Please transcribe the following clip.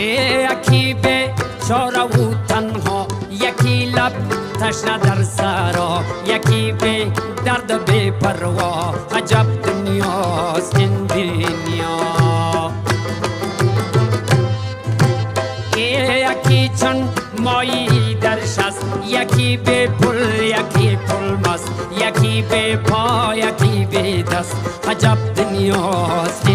یکی به چاره و تنها، یکی لب تشنه در سرا، یکی به درد بی پروا. عجب دنیاست این دنیا. یکی چون مایی در شست، یکی به پل، یکی پل مست، یکی به پا، یکی به دست. عجب دنیاست